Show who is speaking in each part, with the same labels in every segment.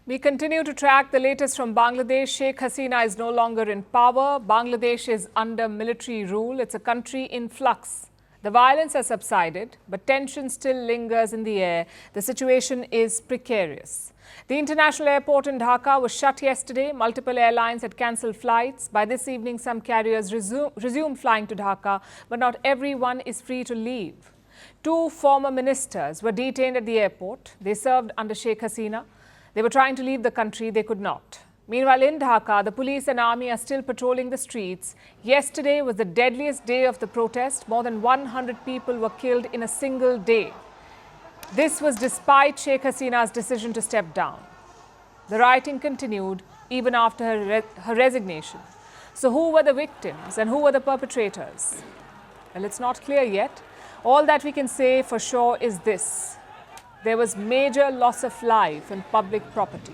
Speaker 1: We continue to track the latest from Bangladesh. Sheikh Hasina is no longer in power. Bangladesh is under military rule. It's a country in flux. The violence has subsided, but tension still lingers in the air. The situation is precarious. The international airport in Dhaka was shut yesterday. Multiple airlines had cancelled flights. By this evening, some carriers resumed flying to Dhaka, but not everyone is free to leave. Two former ministers were detained at the airport. They served under Sheikh Hasina. They were trying to leave the country. They could not. Meanwhile, in Dhaka, the police and army are still patrolling the streets. Yesterday was the deadliest day of the protest. More than 100 people were killed in a single day. This was despite Sheikh Hasina's decision to step down. The rioting continued even after her resignation. So who were the victims and who were the perpetrators? Well, it's not clear yet. All that we can say for sure is this: there was major loss of life and public property.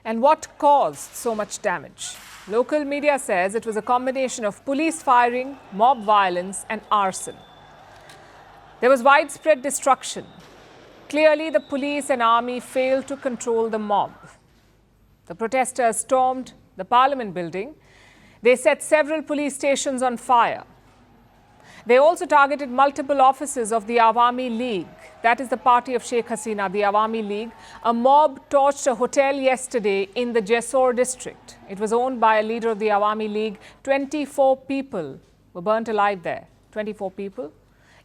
Speaker 1: And what caused so much damage? Local media says it was a combination of police firing, mob violence and arson. There was widespread destruction. Clearly, the police and army failed to control the mob. The protesters stormed the parliament building. They set several police stations on fire. They also targeted multiple offices of the Awami League. That is the party of Sheikh Hasina, the Awami League. A mob torched a hotel yesterday in the Jessore district. It was owned by a leader of the Awami League. 24 people were burnt alive there. 24 people.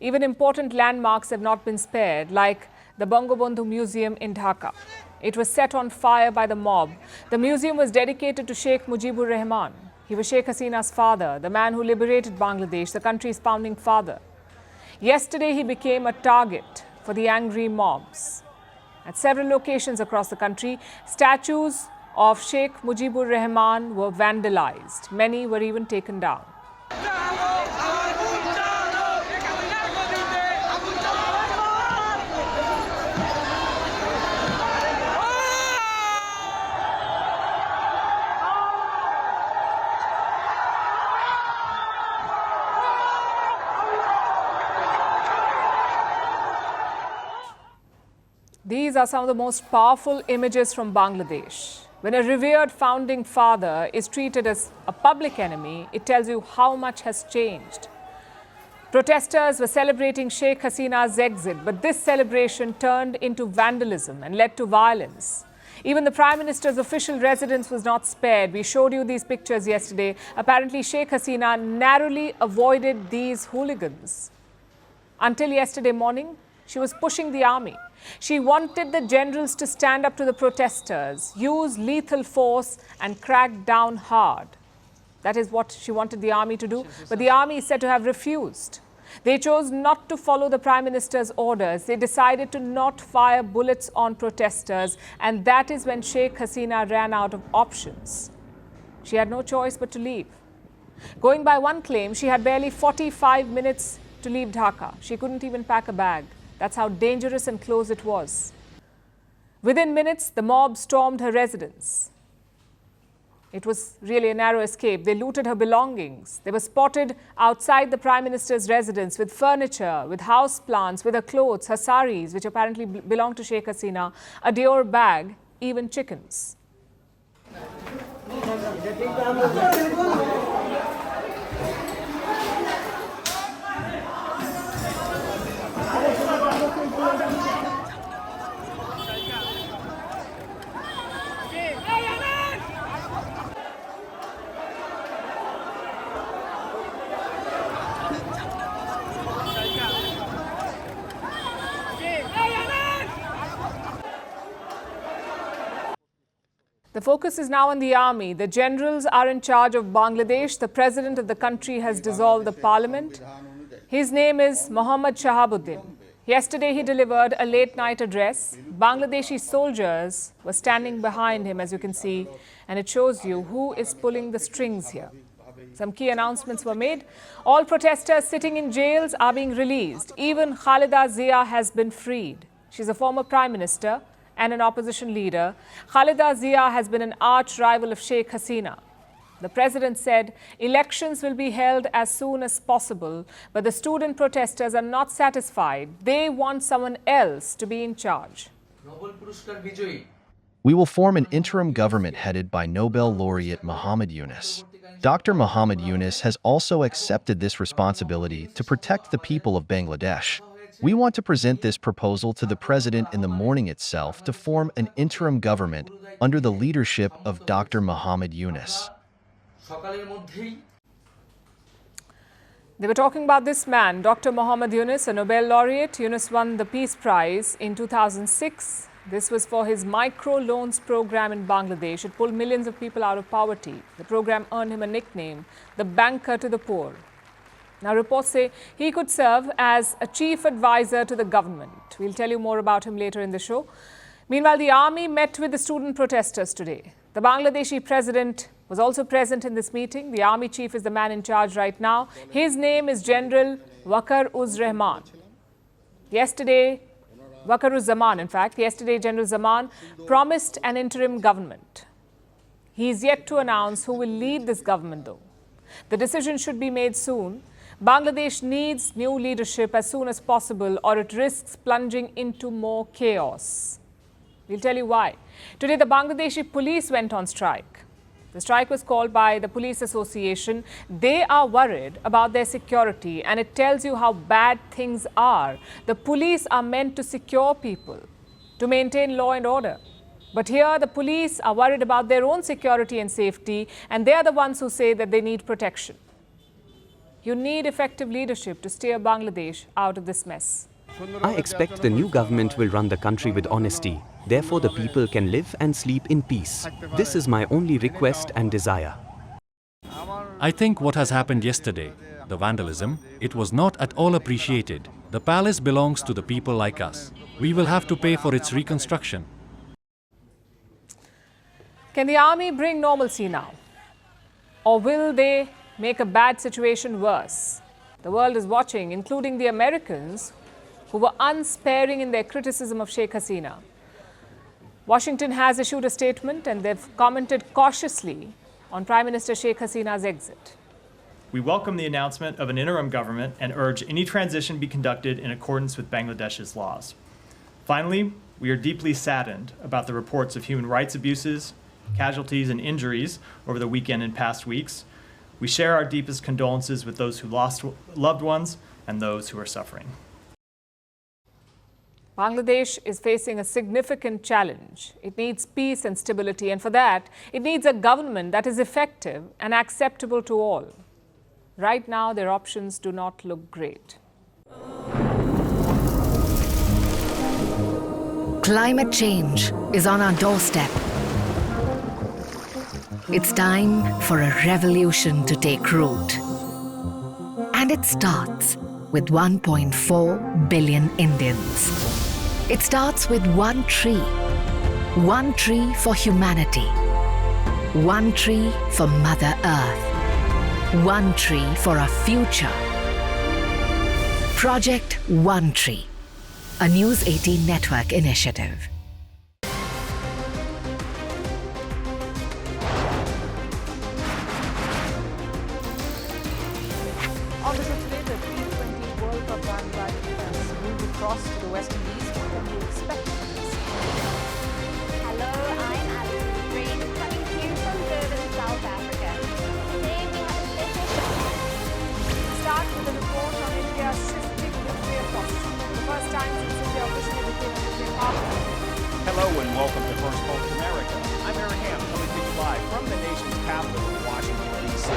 Speaker 1: Even important landmarks have not been spared, like the Bangabandhu Museum in Dhaka. It was set on fire by the mob. The museum was dedicated to Sheikh Mujibur Rahman. He was Sheikh Hasina's father, the man who liberated Bangladesh, the country's founding father. Yesterday, he became a target for the angry mobs. At several locations across the country, statues of Sheikh Mujibur Rahman were vandalized. Many were even taken down. These are some of the most powerful images from Bangladesh. When a revered founding father is treated as a public enemy, it tells you how much has changed. Protesters were celebrating Sheikh Hasina's exit, but this celebration turned into vandalism and led to violence. Even the Prime Minister's official residence was not spared. We showed you these pictures yesterday. Apparently, Sheikh Hasina narrowly avoided these hooligans. Until yesterday morning, she was pushing the army. She wanted the generals to stand up to the protesters, use lethal force and crack down hard. That is what she wanted the army to do. But the army is said to have refused. They chose not to follow the Prime Minister's orders. They decided to not fire bullets on protesters. And that is when Sheikh Hasina ran out of options. She had no choice but to leave. Going by one claim, she had barely 45 minutes to leave Dhaka. She couldn't even pack a bag. That's how dangerous and close it was. Within minutes, the mob stormed her residence. It was really a narrow escape. They looted her belongings. They were spotted outside the Prime Minister's residence with furniture, with house plants, with her clothes, her saris, which apparently belonged to Sheikh Hasina, a Dior bag, even chickens. The focus is now on the army. The generals are in charge of Bangladesh. The president of the country has dissolved the parliament. His name is Mohammed Shahabuddin. Yesterday, he delivered a late-night address. Bangladeshi soldiers were standing behind him, as you can see, and it shows you who is pulling the strings here. Some key announcements were made. All protesters sitting in jails are being released. Even Khaleda Zia has been freed. She's a former Prime Minister and an opposition leader. Khaleda Zia has been an arch rival of Sheikh Hasina. The president said elections will be held as soon as possible, but the student protesters are not satisfied. They want someone else to be in charge.
Speaker 2: We will form an interim government headed by Nobel laureate Muhammad Yunus. Dr. Muhammad Yunus has also accepted this responsibility to protect the people of Bangladesh. We want to present this proposal to the president in the morning itself to form an interim government under the leadership of Dr. Muhammad Yunus.
Speaker 1: They were talking about this man, Dr. Muhammad Yunus, a Nobel laureate. Yunus won the Peace Prize in 2006. This was for his micro-loans program in Bangladesh. It pulled millions of people out of poverty. The program earned him a nickname, the banker to the poor. Now, reports say he could serve as a chief advisor to the government. We'll tell you more about him later in the show. Meanwhile, the army met with the student protesters today. The Bangladeshi president was also present in this meeting. The army chief is the man in charge right now. His name is General Waker-Uz-Zaman. Waker-Uz-Zaman, in fact. Yesterday, General Zaman promised an interim government. He is yet to announce who will lead this government, though. The decision should be made soon. Bangladesh needs new leadership as soon as possible, or it risks plunging into more chaos. We'll tell you why. Today, the Bangladeshi police went on strike. The strike was called by the Police Association. They are worried about their security, and it tells you how bad things are. The police are meant to secure people, to maintain law and order. But here, the police are worried about their own security and safety, and they are the ones who say that they need protection. You need effective leadership to steer Bangladesh out of this mess.
Speaker 3: I expect the new government will run the country with honesty. Therefore, the people can live and sleep in peace. This is my only request and desire.
Speaker 4: I think what has happened yesterday, the vandalism, it was not at all appreciated. The palace belongs to the people like us. We will have to pay for its reconstruction.
Speaker 1: Can the army bring normalcy now? Or will they make a bad situation worse? The world is watching, including the Americans, who were unsparing in their criticism of Sheikh Hasina. Washington has issued a statement, and they've commented cautiously on Prime Minister Sheikh Hasina's exit.
Speaker 5: We welcome the announcement of an interim government and urge any transition be conducted in accordance with Bangladesh's laws. Finally, we are deeply saddened about the reports of human rights abuses, casualties, and injuries over the weekend and past weeks. We share our deepest condolences with those who lost loved ones and those who are suffering.
Speaker 1: Bangladesh is facing a significant challenge. It needs peace and stability, and for that, it needs a government that is effective and acceptable to all. Right now, their options do not look great.
Speaker 6: Climate change is on our doorstep. It's time for a revolution to take root. And it starts with 1.4 billion Indians. It starts with one tree for humanity, one tree for Mother Earth, one tree for our future. Project One Tree, a News 18 network initiative.
Speaker 1: On the show today, the T20 World Cup Bangladesh has moved across to the West Indies. What can you expect from this?
Speaker 7: Hello, I'm Alison Green, coming to you from Durban, South Africa. Today we have a special show.
Speaker 1: We'll start with a report on India's shifting nuclear posture. The first time since India officially became a nuclear power.
Speaker 8: Hello and welcome to Firstpost America. I'm Aaron Ham, coming to you live from the nation's capital in Washington, D.C.